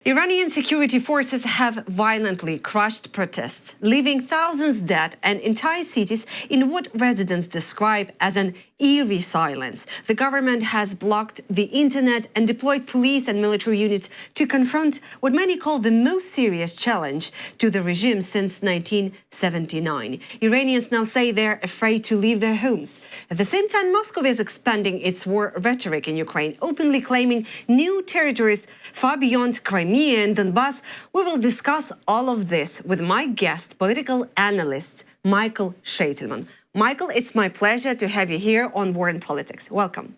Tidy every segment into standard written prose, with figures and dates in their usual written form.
Iranian security forces have violently crushed protests, leaving thousands dead and entire cities in what residents describe as an eerie silence. The government has blocked the internet and deployed police and military units to confront what many call the most serious challenge to the regime since 1979. Iranians now say they're afraid to leave their homes. At the same time, Moscow is expanding its war rhetoric in Ukraine, openly claiming new territories far beyond Crimea and Donbass. We will discuss all of this with my guest, political analyst Michael Sheitelman. Michael, it's my pleasure to have you here on War and Politics. Welcome.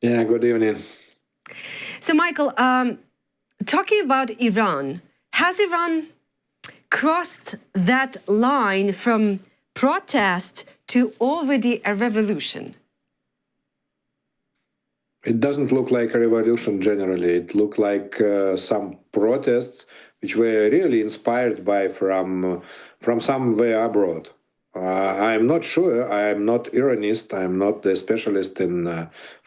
Yeah, good evening. So, Michael, talking about Iran, has Iran crossed that line from protest to already a revolution? It doesn't look like a revolution generally. It looked like some protests which were really inspired by from somewhere abroad. I'm not sure. I'm not Iranist. I'm not the specialist in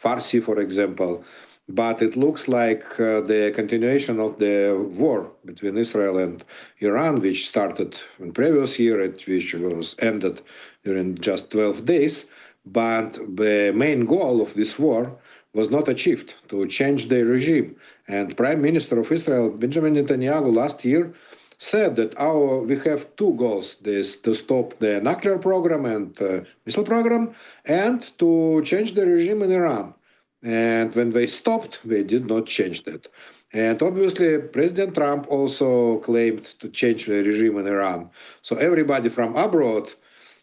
Farsi, for example. But it looks like the continuation of the war between Israel and Iran, which started in previous year, which was ended during just 12 days. But the main goal of this war was not achieved, to change the regime. And Prime Minister of Israel, Benjamin Netanyahu, last year said that we have two goals: this to stop the nuclear program and missile program, and to change the regime in Iran. And when they stopped, they did not change that. And obviously, President Trump also claimed to change the regime in Iran. So everybody from abroad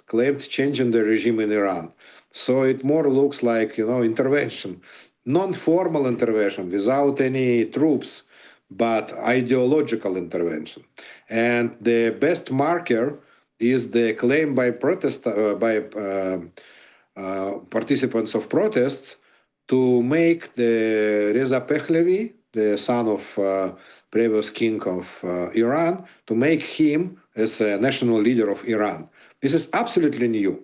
claimed changing the regime in Iran. So it more looks like, intervention, non-formal intervention without any troops, but ideological intervention. And the best marker is the claim by participants of protests to make the Reza Pahlavi, the son of previous king of Iran, to make him as a national leader of Iran. This is absolutely new.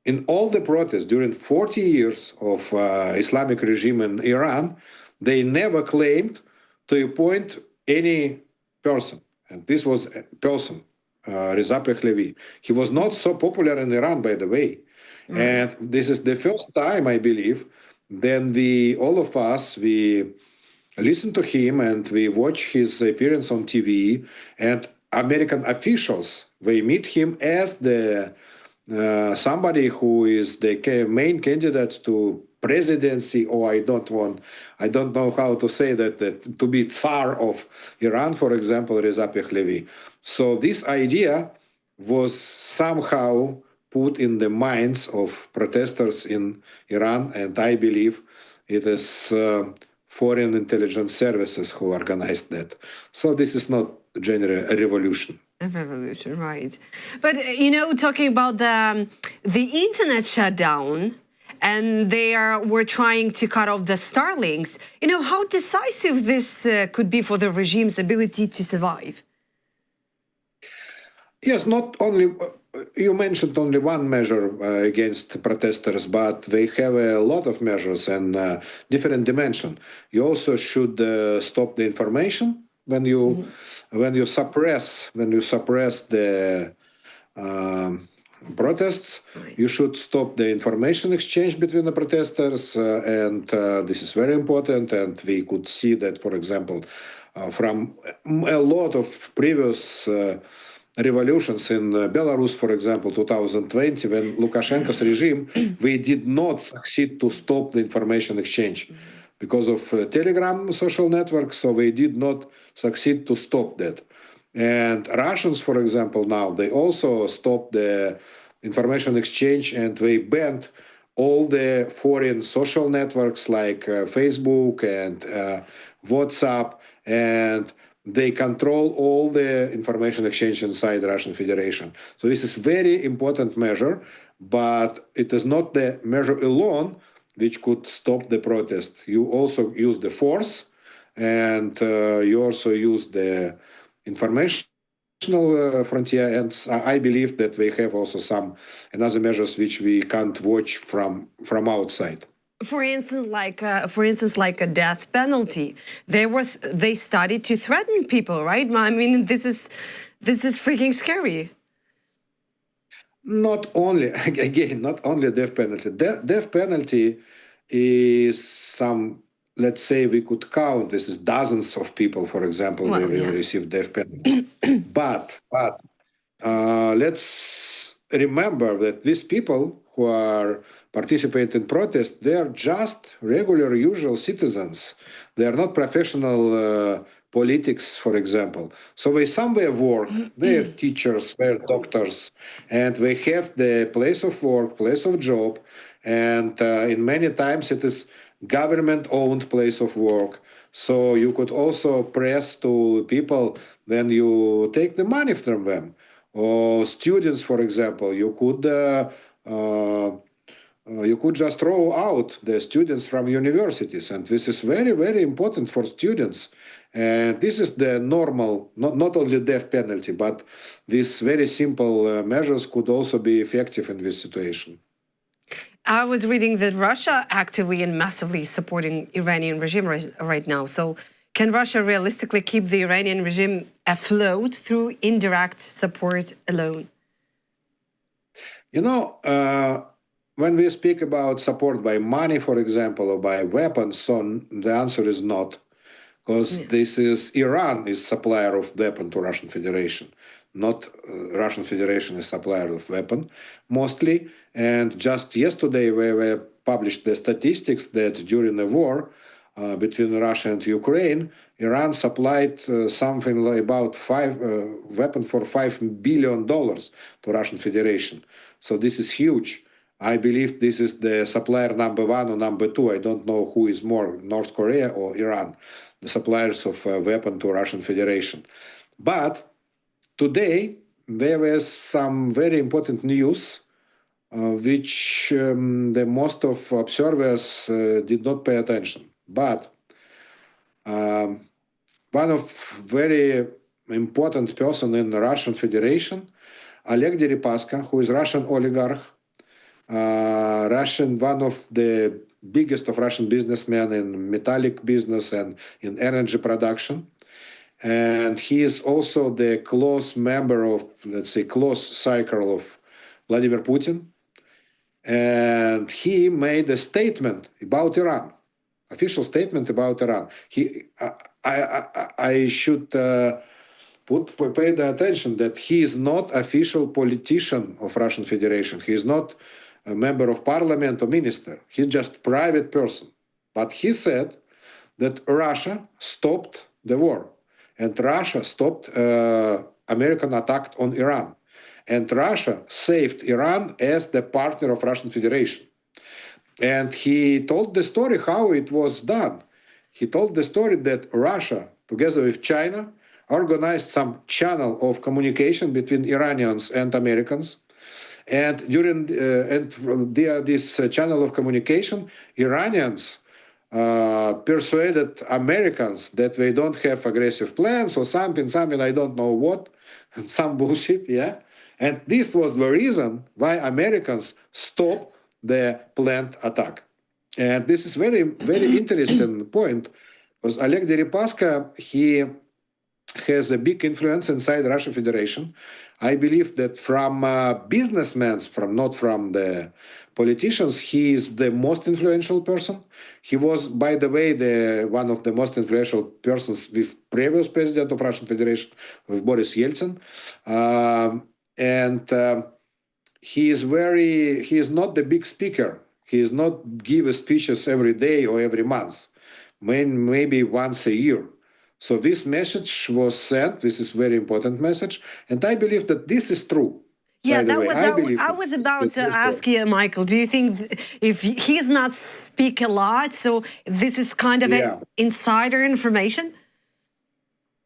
In all the protests during 40 years of Islamic regime in Iran, they never claimed to appoint any person. And this was a person, Reza Pahlavi. He was not so popular in Iran, by the way. And this is the first time, I believe, then all of us, we listen to him and we watch his appearance on TV, and American officials, they meet him as the somebody who is the main candidate to presidency, or I don't know how to say that to be Tsar of Iran, for example, Reza Pahlavi. So this idea was somehow put in the minds of protesters in Iran, and I believe it is foreign intelligence services who organized that. So this is not generally a revolution. A revolution, right. But, talking about the internet shutdown, and were trying to cut off the Starlinks, how decisive this could be for the regime's ability to survive? Yes, not only, you mentioned only one measure against protesters, but they have a lot of measures and different dimension. You also should stop the information. When you suppress the protests, you should stop the information exchange between the protesters, and this is very important. And we could see that, for example, from a lot of previous revolutions in Belarus, for example, 2020, when Lukashenko's regime, we did not succeed to stop the information exchange because of Telegram social network, so they did not succeed to stop that. And Russians, for example, now, they also stopped the information exchange, and they banned all the foreign social networks like Facebook and WhatsApp, and they control all the information exchange inside the Russian Federation. So this is very important measure, but it is not the measure alone which could stop the protest. You also use the force, and you also use the informational frontier. And I believe that they have also some another measures which we can't watch from outside. For instance, like a death penalty. They started to threaten people, right? I mean, this is freaking scary. Not only, again, not only death penalty. Death penalty is some, let's say we could count, this is dozens of people, for example, they Well, will yeah. receive death penalty. But let's remember that these people who are participating in protest, they are just regular, usual citizens. They are not professional politics, for example. So they somewhere work, they're teachers, they're doctors, and they have the place of work, place of job, and in many times it is government-owned place of work. So you could also press to people when you take the money from them. Or students, for example, you could just throw out the students from universities, and this is very, very important for students. And this is the normal, not only death penalty, but these very simple measures could also be effective in this situation. I was reading that Russia actively and massively supporting Iranian regime right now. So can Russia realistically keep the Iranian regime afloat through indirect support alone? You know, when we speak about support by money, for example, or by weapons, so the answer is not, because this is Iran is supplier of weapon to Russian Federation, not Russian Federation is supplier of weapon mostly. And just yesterday, we published the statistics that during the war between Russia and Ukraine, Iran supplied something like about weapon for $5 billion to Russian Federation. So this is huge. I believe this is the supplier number one or number two. I don't know who is more, North Korea or Iran, the suppliers of weapon to Russian Federation. But today there was some very important news, which the most of observers did not pay attention. But one of very important person in the Russian Federation, Oleg Deripaska, who is Russian oligarch, one of the biggest of Russian businessmen in metallic business and in energy production. And he is also the close member of, let's say, close circle of Vladimir Putin. And he made a statement about Iran, official statement about Iran. I should pay the attention that he is not official politician of Russian Federation. He is not a member of parliament or minister. He's just private person. But he said that Russia stopped the war, and Russia stopped American attack on Iran, and Russia saved Iran as the partner of Russian Federation. And he told the story how it was done. He told the story that Russia, together with China, organized some channel of communication between Iranians and Americans. And during this channel of communication, Iranians persuaded Americans that they don't have aggressive plans or something, I don't know what, some bullshit, yeah. And this was the reason why Americans stopped the planned attack. And this is very, very interesting point, because Oleg Deripaska, he has a big influence inside the Russian Federation. I believe that from businessmen, not from the politicians, he is the most influential person. He was, by the way, one of the most influential persons with previous president of Russian Federation, with Boris Yeltsin. He is not the big speaker. He is not give speeches every day or every month, maybe once a year. So this message was sent. This is very important message, and I believe that this is true. Yeah, I was about to ask you, Michael. Do you think if he's not speak a lot, so this is kind of an insider information?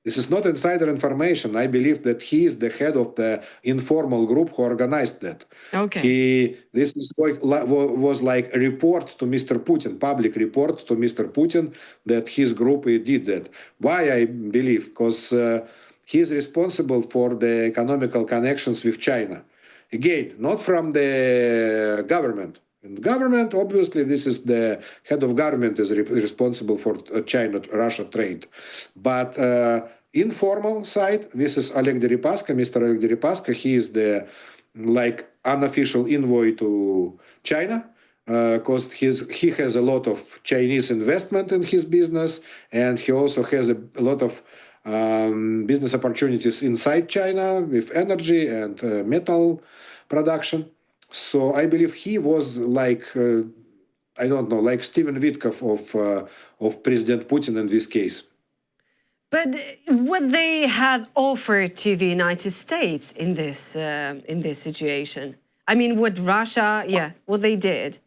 This is not insider information. I believe that he is the head of the informal group who organized that. Okay. This was like a report to Mr. Putin, public report to Mr. Putin that his group did that. Why I believe? Because he is responsible for the economical connections with China. Again, not from the government. In government, obviously, this is the head of government is responsible for China-Russia trade. But informal side, this is Oleg Deripaska, Mr. Oleg Deripaska. He is the unofficial envoy to China, because he has a lot of Chinese investment in his business, and he also has a lot of business opportunities inside China with energy and metal production. So I believe he was like Steven Witkoff of President Putin in this case. But what they have offered to the United States in this situation? I mean, what Russia, what they did.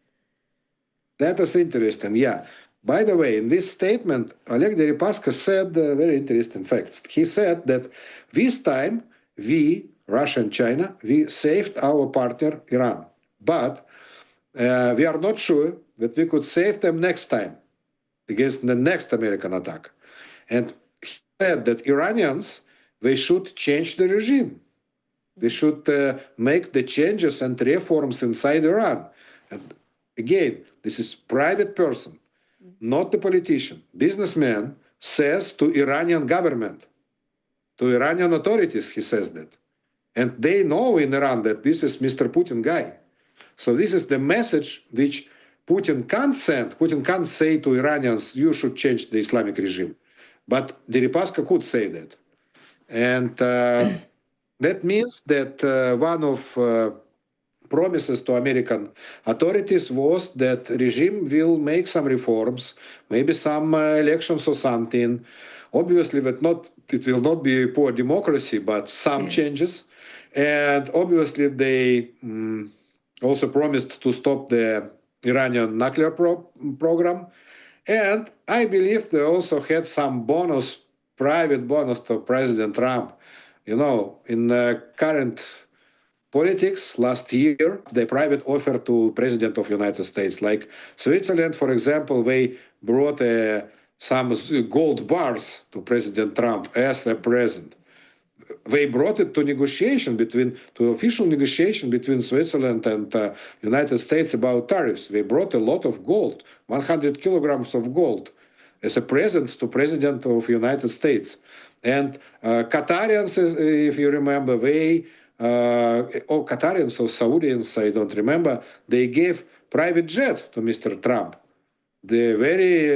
That is interesting, yeah. By the way, in this statement, Oleg Deripaska said very interesting facts. He said that this time we, Russia and China, we saved our partner Iran. But we are not sure that we could save them next time against the next American attack. And he said that Iranians, they should change the regime. They should make the changes and reforms inside Iran. And again, this is private person, not the politician. Businessman says to Iranian government, to Iranian authorities, he says that. And they know in Iran that this is Mr. Putin guy. So this is the message which Putin can't send. Putin can't say to Iranians, you should change the Islamic regime. But Deripaska could say that. And that means that one of promises to American authorities was that regime will make some reforms, maybe some elections or something. Obviously, it will not be poor democracy, but some changes. And obviously, they also promised to stop the Iranian nuclear program. And I believe they also had some private bonus to President Trump. You know, in the current politics last year, the private offer to President of United States, like Switzerland, for example, they brought some gold bars to President Trump as a present. They brought it to official negotiation between Switzerland and United States about tariffs. They brought a lot of gold, 100 kilograms of gold, as a present to President of United States. And Qatarians, if you remember, Qatarians or Saudians, I don't remember, they gave private jet to Mr. Trump, the very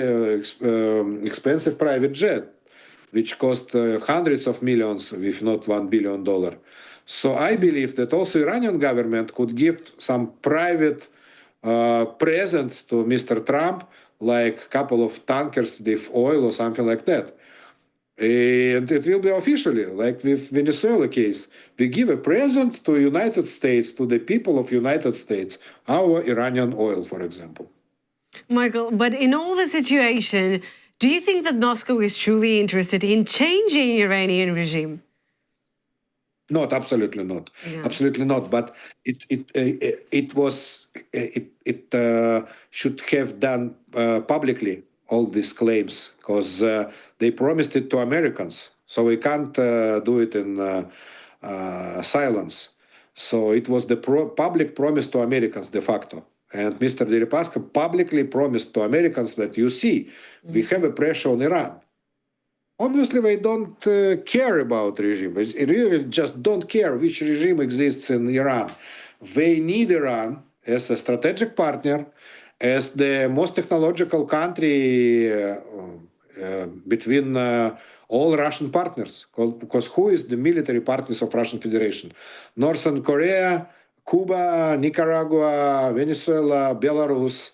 expensive private jet, which cost hundreds of millions, if not $1 billion. So I believe that also Iranian government could give some private present to Mr. Trump, like a couple of tankers with oil or something like that. And it will be officially, like with Venezuela case. We give a present to United States, to the people of United States, our Iranian oil, for example. Michael, but in all the situation, do you think that Moscow is truly interested in changing Iranian regime? Not, absolutely not. Yeah. Absolutely not. But it should have done publicly all these claims, because they promised it to Americans. So we can't do it in silence. So it was the public promise to Americans de facto. And Mr. Deripaska publicly promised to Americans that, you see, we have a pressure on Iran. Obviously, they don't care about regime. They really just don't care which regime exists in Iran. They need Iran as a strategic partner, as the most technological country between all Russian partners. Because who is the military partners of Russian Federation? Northern Korea, Cuba, Nicaragua, Venezuela, Belarus,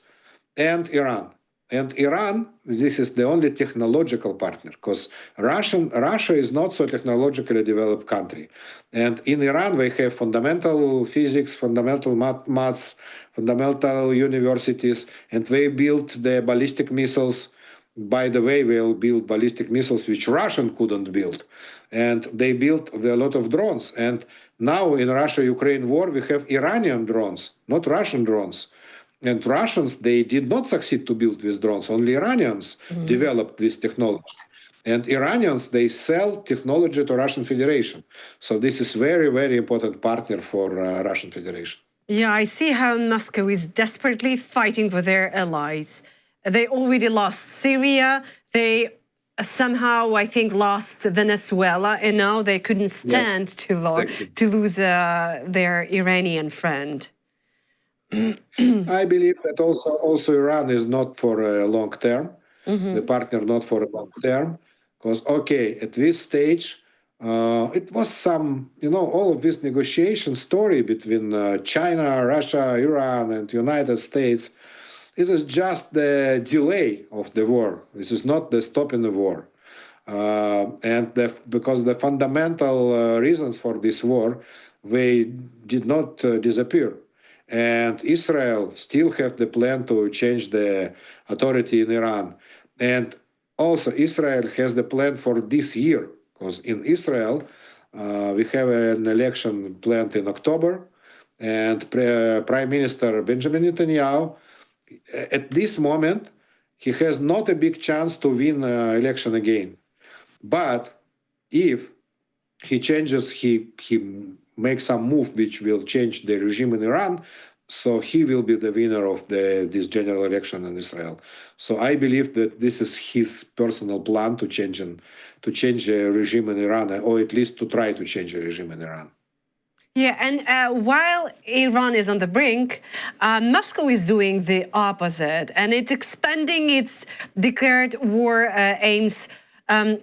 and Iran. And Iran, this is the only technological partner, because Russia is not so technologically developed country. And in Iran, they have fundamental physics, fundamental maths, fundamental universities, and they built the ballistic missiles. By the way, they'll build ballistic missiles which Russian couldn't build. And they built a lot of drones. And now in Russia-Ukraine war, we have Iranian drones, not Russian drones. And Russians, they did not succeed to build these drones. Only Iranians developed this technology. And Iranians, they sell technology to Russian Federation. So this is very, very important partner for Russian Federation. Yeah, I see how Moscow is desperately fighting for their allies. They already lost Syria. They somehow, I think, lost Venezuela, and now they couldn't Yes, stand exactly. to lose their Iranian friend. I believe that also Iran is not for a long term, the partner not for a long term, because okay, at this stage, it was some, all of this negotiation story between China, Russia, Iran, and United States. It is just the delay of the war. This is not the stopping the war. Because the fundamental reasons for this war, they did not disappear. And Israel still have the plan to change the authority in Iran. And also Israel has the plan for this year, because in Israel, we have an election planned in October, and Prime Minister Benjamin Netanyahu, at this moment, he has not a big chance to win election again. But if he changes, he makes some move which will change the regime in Iran, so he will be the winner of this general election in Israel. So I believe that this is his personal plan to change the regime in Iran, or at least to try to change the regime in Iran. Yeah, and while Iran is on the brink, Moscow is doing the opposite, and it's expanding its declared war aims.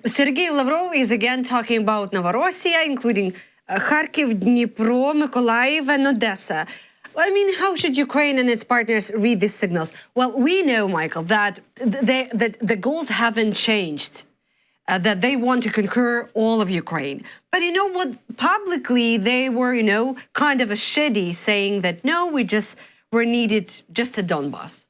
Sergei Lavrov is again talking about Novorossiya, including Kharkiv, Dnipro, Mykolaiv, and Odessa. I mean, how should Ukraine and its partners read these signals? Well, we know, Michael, that the goals haven't changed. That they want to conquer all of Ukraine. But you know what? Publicly, they were, kind of a shitty saying that, no, we're needed just at Donbass.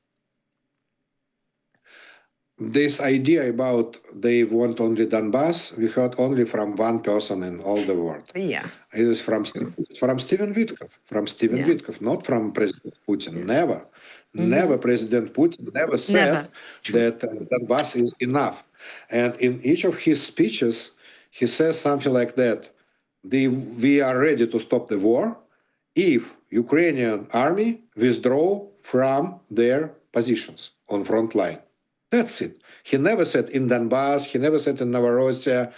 This idea about they want only Donbass, we heard only from one person in all the world. Yeah. It is from Steven Witkov. From Steven Yeah. Witkov, not from President Putin. Yeah. Never. Never President Putin never said that Donbass is enough. And in each of his speeches, he says something like that. We are ready to stop the war if Ukrainian army withdraw from their positions on front line. That's it. He never said in Donbass, he never said in Novorossiya.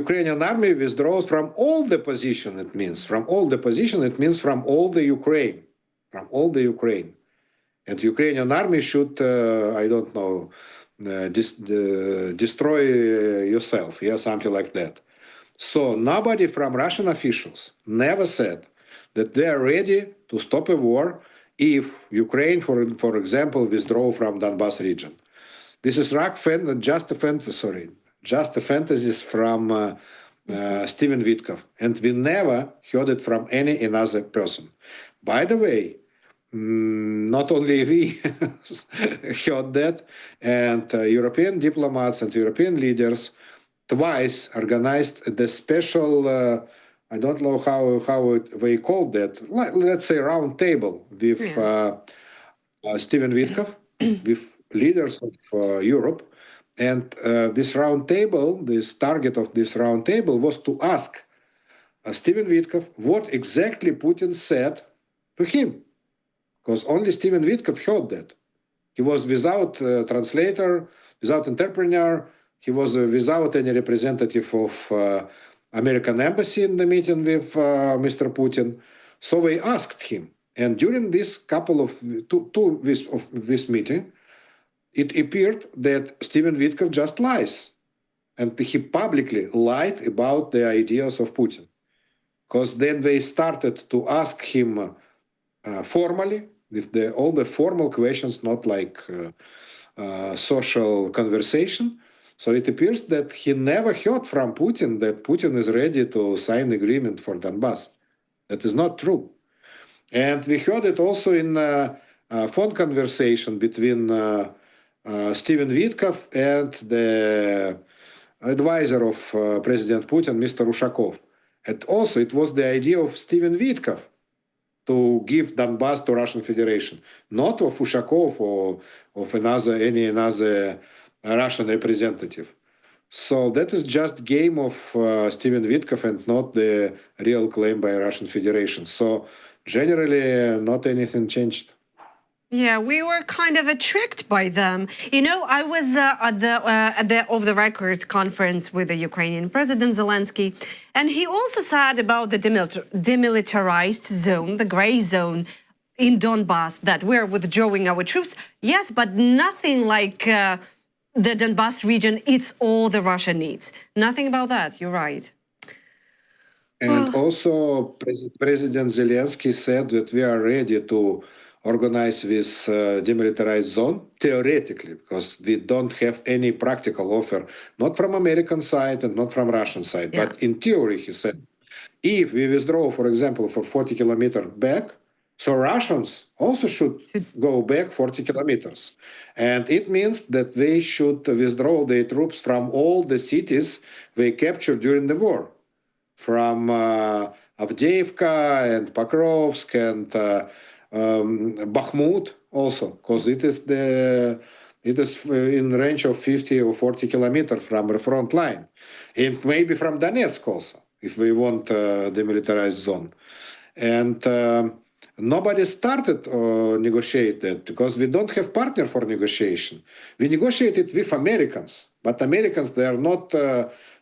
Ukrainian army withdraws from all the position, it means. From all the position, it means from all the Ukraine. From all the Ukraine. And Ukrainian army should, I don't know, destroy yourself, yeah, something like that. So nobody from Russian officials never said that they are ready to stop a war if Ukraine, for example, withdraw from Donbass region. This is just a fantasy from Steven Witkov, and we never heard it from any another person. By the way, not only we heard that, and European diplomats and European leaders twice organized the special, I don't know how they called that, let's say round table with Steven Witkov, with leaders of Europe. And this round table, this target of this round table was to ask Steven Witkov what exactly Putin said to him. Because only Steven Witkov heard that. He was without translator, without interpreter. He was without any representative of American embassy in the meeting with Mr. Putin. So we asked him. And during this couple of this meeting, it appeared that Steven Witkov just lies. And he publicly lied about the ideas of Putin. Because then they started to ask him formally, with all the formal questions, not like social conversation. So it appears that he never heard from Putin that Putin is ready to sign agreement for Donbass. That is not true. And we heard it also in a phone conversation between Steven Witkov and the advisor of President Putin, Mr. Ushakov. And also it was the idea of Steven Witkov to give Donbass to Russian Federation, not of Ushakov or of any another Russian representative. So that is just game of Steven Witkov and not the real claim by Russian Federation. So generally, not anything changed. Yeah, we were kind of tricked by them. You know, I was at the Off the Record conference with the Ukrainian President Zelensky, and he also said about the demilitarized zone, the gray zone in Donbass, that we're withdrawing our troops. Yes, but nothing like the Donbass region. It's all the Russia needs. Nothing about that. You're right. And also, President Zelensky said that we are ready to organize this demilitarized zone, theoretically, because we don't have any practical offer, not from American side and not from Russian side. Yeah. But in theory, he said, if we withdraw, for example, for 40 kilometers back, so Russians also should go back 40 kilometers. And it means that they should withdraw their troops from all the cities they captured during the war, from Avdiivka and Pokrovsk and Bakhmut also, because it is in range of 50 or 40 kilometers from the front line, and maybe from Donetsk also, if we want demilitarized zone. And nobody started negotiated because we don't have partner for negotiation. We negotiated with Americans, but Americans, they are not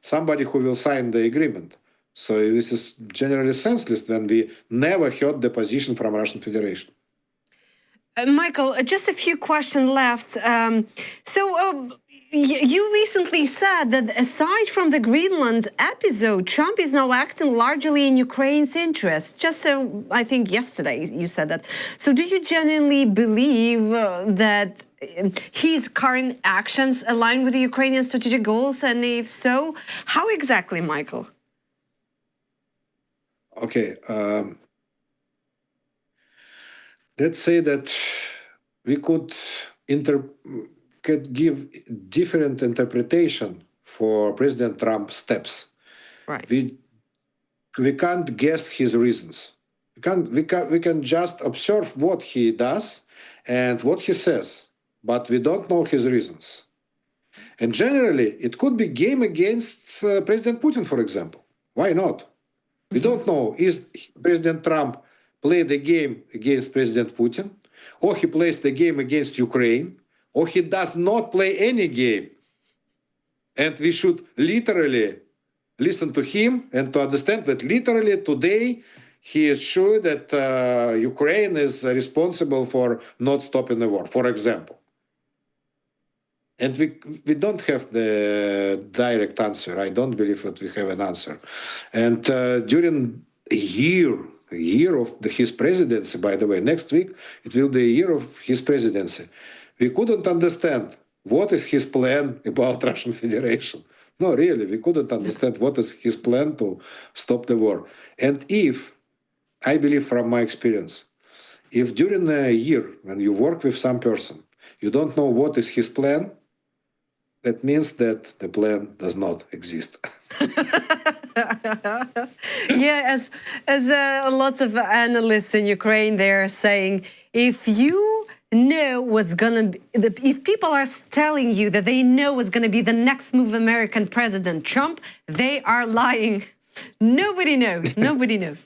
somebody who will sign the agreement. So this is generally senseless when we never heard the position from Russian Federation. Michael, just a few questions left. You recently said that aside from the Greenland episode, Trump is now acting largely in Ukraine's interest. Just so, I think yesterday you said that. So do you genuinely believe that his current actions align with the Ukrainian strategic goals? And if so, how exactly, Michael? Okay, let's say that we could give different interpretation for President Trump's steps. Right. We can't guess his reasons. We can just observe what he does and what he says, but we don't know his reasons. And generally, it could be game against President Putin, for example. Why not? We don't know, is President Trump play the game against President Putin, or he plays the game against Ukraine, or he does not play any game. And we should literally listen to him and to understand that literally today he is sure that Ukraine is responsible for not stopping the war, for example. And we don't have the direct answer. I don't believe that we have an answer. And during a year of his presidency, by the way, next week, it will be a year of his presidency. We couldn't understand what is his plan about Russian Federation. No, really, we couldn't understand what is his plan to stop the war. And if, I believe from my experience, if during a year when you work with some person, you don't know what is his plan, that means that the plan does not exist. Yeah, as lots of analysts in Ukraine, they're saying, if you know what's gonna be, if people are telling you that they know what's gonna be the next move of American President Trump, they are lying. Nobody knows. Nobody knows.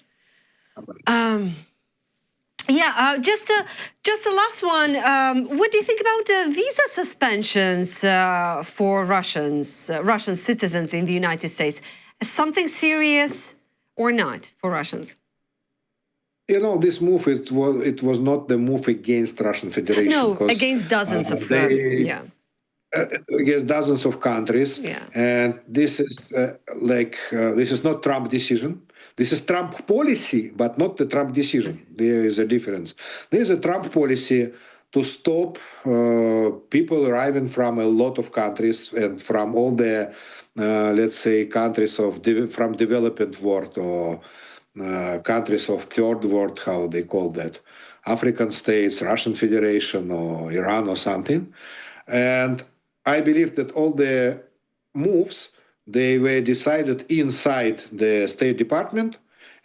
Just the last one. What do you think about visa suspensions for Russian citizens in the United States? Something serious or not for Russians? You know, this move, it was not the move against Russian Federation. No, against dozens of against dozens of countries. Yeah. And this is this is not Trump decision. This is Trump policy, but not the Trump decision. There is a difference. There is a Trump policy to stop people arriving from a lot of countries and from all the, let's say, countries from developed world or countries of third world, how they call that, African states, Russian Federation or Iran or something. And I believe that all the moves, they were decided inside the State Department,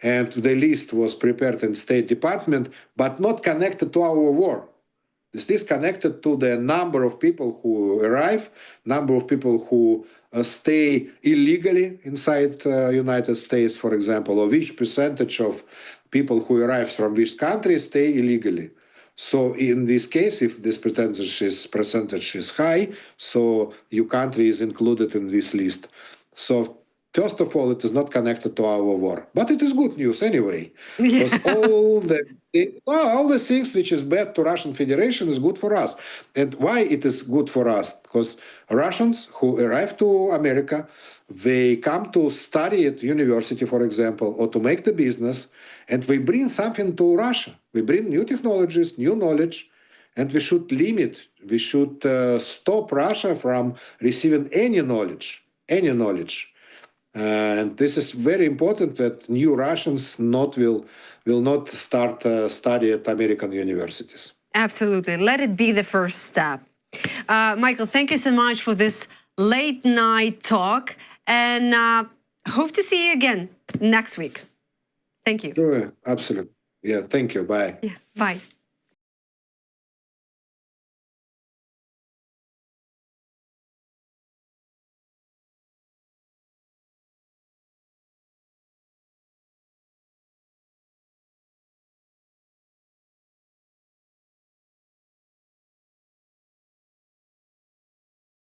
and the list was prepared in State Department, but not connected to our war. This is connected to the number of people who arrive, number of people who stay illegally inside United States, for example, or which percentage of people who arrive from which country stay illegally. So in this case, if this percentage is high, so your country is included in this list. So first of all, it is not connected to our war, but it is good news anyway, because all the things which is bad to Russian Federation is good for us. And why it is good for us? Because Russians who arrive to America, they come to study at university, for example, or to make the business, and we bring something to Russia. We bring new technologies, new knowledge, and we should stop Russia from receiving any knowledge. And this is very important that new Russians will not start study at American universities. Absolutely. Let it be the first step. Michael, thank you so much for this late night talk, and hope to see you again next week. Thank you. Sure, absolutely. Yeah, thank you. Bye. Yeah, bye.